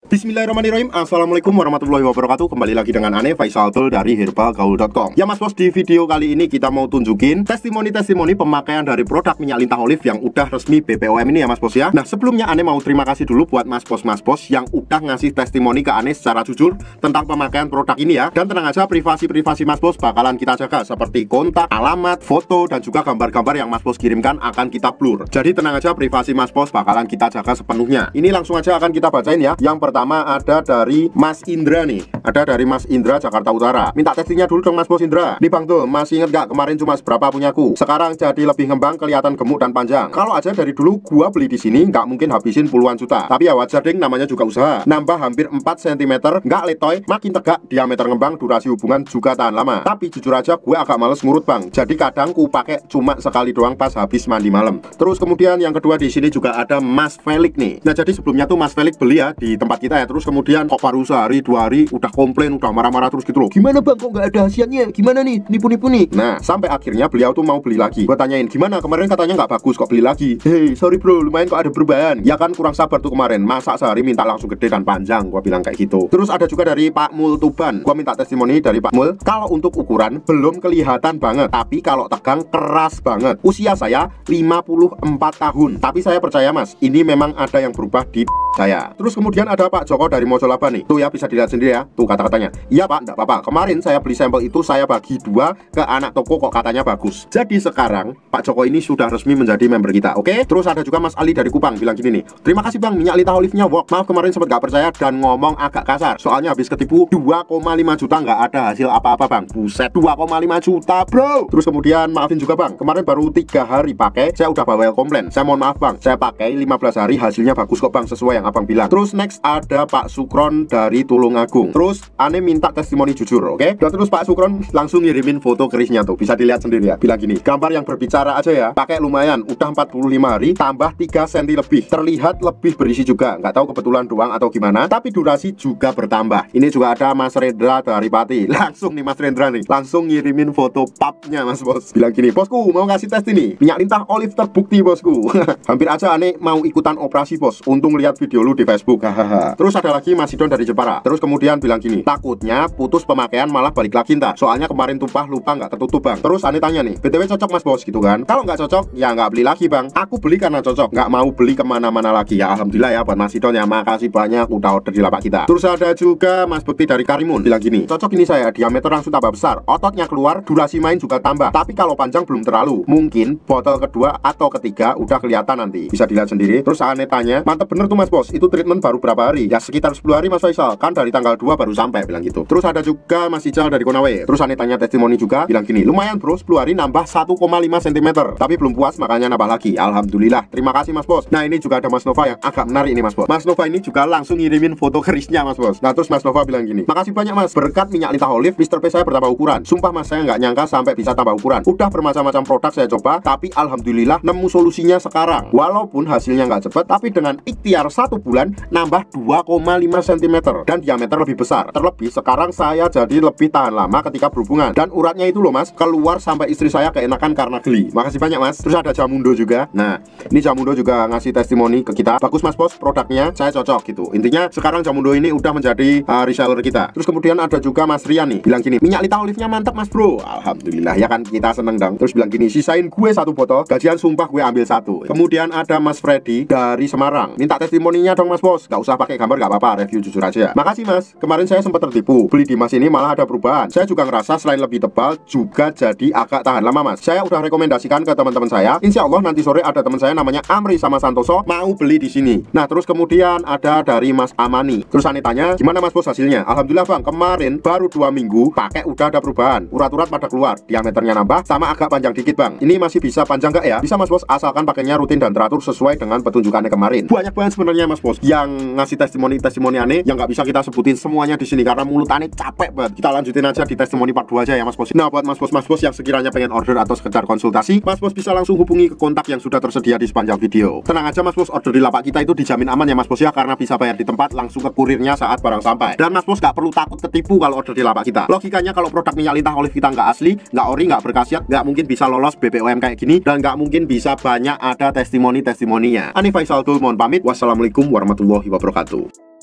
Bismillahirrahmanirrahim. Assalamualaikum warahmatullahi wabarakatuh. Kembali lagi dengan Ane Faisal Tul dari herbalgaul.com. Ya mas bos, di video kali ini kita mau tunjukin testimoni pemakaian dari produk minyak lintah olive yang udah resmi BPOM ini ya mas bos ya. Nah sebelumnya Ane mau terima kasih dulu buat mas bos yang udah ngasih testimoni ke Ane secara jujur tentang pemakaian produk ini ya. Dan tenang aja, privasi mas bos bakalan kita jaga, seperti kontak, alamat, foto, dan juga gambar-gambar yang mas bos kirimkan akan kita blur. Jadi tenang aja, privasi mas bos bakalan kita jaga sepenuhnya. Ini langsung aja akan kita bacain ya. Yang pertama ada dari Mas Indra nih. Ada dari Mas Indra Jakarta Utara. Minta testingnya dulu dong mas bos Indra. Nih bang tuh, masih inget gak kemarin cuma seberapa punyaku? Sekarang jadi lebih ngembang, kelihatan gemuk dan panjang. Kalau aja dari dulu gua beli di sini nggak mungkin habisin puluhan juta. Tapi ya wajar ding, namanya juga usaha. Nambah hampir 4 cm, nggak letoy, makin tegak, diameter ngembang, durasi hubungan juga tahan lama. Tapi jujur aja gue agak males ngurut bang. Jadi kadang ku pakai cuma sekali doang pas habis mandi malam. Terus kemudian yang kedua di sini juga ada Mas Felix nih. Nah jadi sebelumnya tuh Mas Felix beli ya di tempat kita ya. Terus kemudian kok baru sehari 2 hari udah komplain, udah marah-marah terus gitu loh. Gimana bang kok nggak ada hasilnya? Gimana nih? Nipu-nipu nih. Nah sampai akhirnya beliau tuh mau beli lagi. Gue tanyain gimana, kemarin katanya nggak bagus kok beli lagi. Hey sorry bro, lumayan kok ada perubahan. Ya kan kurang sabar tuh kemarin, masa sehari minta langsung gede dan panjang. Gue bilang kayak gitu. Terus ada juga dari Pak Mul Tuban. Gue minta testimoni dari Pak Mul. Kalau untuk ukuran belum kelihatan banget, tapi kalau tegang keras banget. Usia saya 54 tahun. Tapi saya percaya mas, ini memang ada yang berubah di saya. Terus kemudian ada Pak Joko dari Mojolaba nih. Tuh ya bisa dilihat sendiri ya. Tuh kata-katanya. Iya Pak, enggak apa-apa. Kemarin saya beli sampel itu, saya bagi 2 ke anak toko kok katanya bagus. Jadi sekarang Pak Joko ini sudah resmi menjadi member kita. Oke? Terus ada juga Mas Ali dari Kupang bilang gini nih. Terima kasih Bang, minyak lintah olive-nya work. Maaf kemarin sempat gak percaya dan ngomong agak kasar. Soalnya habis ketipu 2,5 juta nggak ada hasil apa-apa Bang. Buset, 2,5 juta bro. Terus kemudian maafin juga Bang, kemarin baru 3 hari pakai, saya udah bawel komplain. Saya mohon maaf Bang, saya pakai 15 hari hasilnya bagus kok Bang, sesuai yang abang bilang. Terus next ada Pak Sukron dari Tulungagung. Terus Ane minta testimoni jujur, oke? Dan terus Pak Sukron langsung ngirimin foto kerisnya tuh, bisa dilihat sendiri ya. Bilang gini, gambar yang berbicara aja ya. Pakai lumayan, udah 45 hari, tambah 3 cm lebih. Terlihat lebih berisi juga. Nggak tahu kebetulan doang atau gimana, tapi durasi juga bertambah. Ini juga ada Mas Rendra dari Pati. Langsung nih Mas Rendra nih, langsung ngirimin foto papnya mas bos. Bilang gini, bosku mau ngasih tes ini, minyak lintah olive terbukti bosku. Hampir aja Ane mau ikutan operasi bos, untung lihat video lu di Facebook. Hahaha. Terus ada lagi Mas Sidon dari Jepara. Terus kemudian bilang gini, takutnya putus pemakaian malah balik lagi ntar. Soalnya kemarin tumpah lupa nggak tertutup bang. Terus Ane tanya nih, BTW cocok mas bos gitu kan? Kalau nggak cocok ya nggak beli lagi bang. Aku beli karena cocok, nggak mau beli kemana-mana lagi ya. Alhamdulillah ya buat Mas Sidon ya, makasih banyak udah order di lapak kita. Terus ada juga Mas Bekti dari Karimun bilang gini, cocok ini saya, diameter langsung tambah besar, ototnya keluar, durasi main juga tambah. Tapi kalau panjang belum terlalu. Mungkin botol kedua atau ketiga udah kelihatan nanti. Bisa dilihat sendiri. Terus Ane tanya, mantep bener tuh mas bos, itu treatment baru berapa hari? Ya sekitar 10 hari mas Faisal, kan dari tanggal 2 baru sampai, bilang gitu. Terus ada juga Mas Ical dari Konawe. Terus Ane tanya testimoni juga, bilang gini, lumayan bro, 10 hari nambah 1,5 cm. Tapi belum puas makanya nambah lagi. Alhamdulillah, terima kasih mas bos. Nah ini juga ada Mas Nova yang agak menarik ini mas bos. Mas Nova ini juga langsung ngirimin foto kerisnya mas bos. Nah terus Mas Nova bilang gini, makasih banyak mas, berkat minyak lintah olive Mr. P saya bertambah ukuran. Sumpah mas, saya nggak nyangka sampai bisa tambah ukuran. Udah bermacam-macam produk saya coba, tapi alhamdulillah nemu solusinya sekarang. Walaupun hasilnya nggak cepet, tapi dengan ikhtiar 1 bulan nambah 2,5 cm dan diameter lebih besar. Terlebih sekarang saya jadi lebih tahan lama ketika berhubungan. Dan uratnya itu loh mas, keluar sampai istri saya keenakan karena geli. Makasih banyak mas. Terus ada Jamundo juga. Nah ini Jamundo juga ngasih testimoni ke kita, bagus mas bos, produknya saya cocok gitu. Intinya sekarang Jamundo ini udah menjadi reseller kita. Terus kemudian ada juga Mas Rian nih, bilang gini, minyak lintah olive-nya mantap mas bro. Alhamdulillah ya kan, kita seneng dong. Terus bilang gini, sisain gue 1 botol, gajian sumpah gue ambil 1. Kemudian ada Mas Freddy dari Semarang, minta testimoninya dong mas bos. Gak usah pakai gambar gak apa-apa, review jujur aja. Makasih mas, kemarin saya sempat tertipu, beli di mas ini malah ada perubahan. Saya juga ngerasa selain lebih tebal juga jadi agak tahan lama mas. Saya udah rekomendasikan ke teman-teman saya. Insya Allah nanti sore ada teman saya namanya Amri sama Santoso mau beli di sini. Nah terus kemudian ada dari Mas Amani. Terus Ane tanya, gimana mas bos hasilnya? Alhamdulillah bang, kemarin baru 2 minggu pakai udah ada perubahan. Urat-urat pada keluar, diameternya nambah, sama agak panjang dikit bang. Ini masih bisa panjang gak ya? Bisa mas bos, asalkan pakainya rutin dan teratur sesuai dengan petunjukannya kemarin. Banyak banget sebenarnya mas bos yang ngasih testimoni Ane yang nggak bisa kita sebutin semuanya di sini karena mulut Ane capek banget. Kita lanjutin aja di testimoni part 2 aja ya mas bos. Nah buat mas bos yang sekiranya pengen order atau sekedar konsultasi, mas bos bisa langsung hubungi ke kontak yang sudah tersedia di sepanjang video. Tenang aja mas bos, order di lapak kita itu dijamin aman ya mas bos ya, karena bisa bayar di tempat langsung ke kurirnya saat barang sampai. Dan mas bos gak perlu takut ketipu kalau order di lapak kita. Logikanya kalau produk minyak lintah olive kita nggak asli, nggak ori, nggak berkhasiat, nggak mungkin bisa lolos BPOM kayak gini, dan nggak mungkin bisa banyak ada testimoni-testimoninya. Ane Faisal Tul mohon pamit. Wassalamualaikum warahmatullahi wabarakatuh.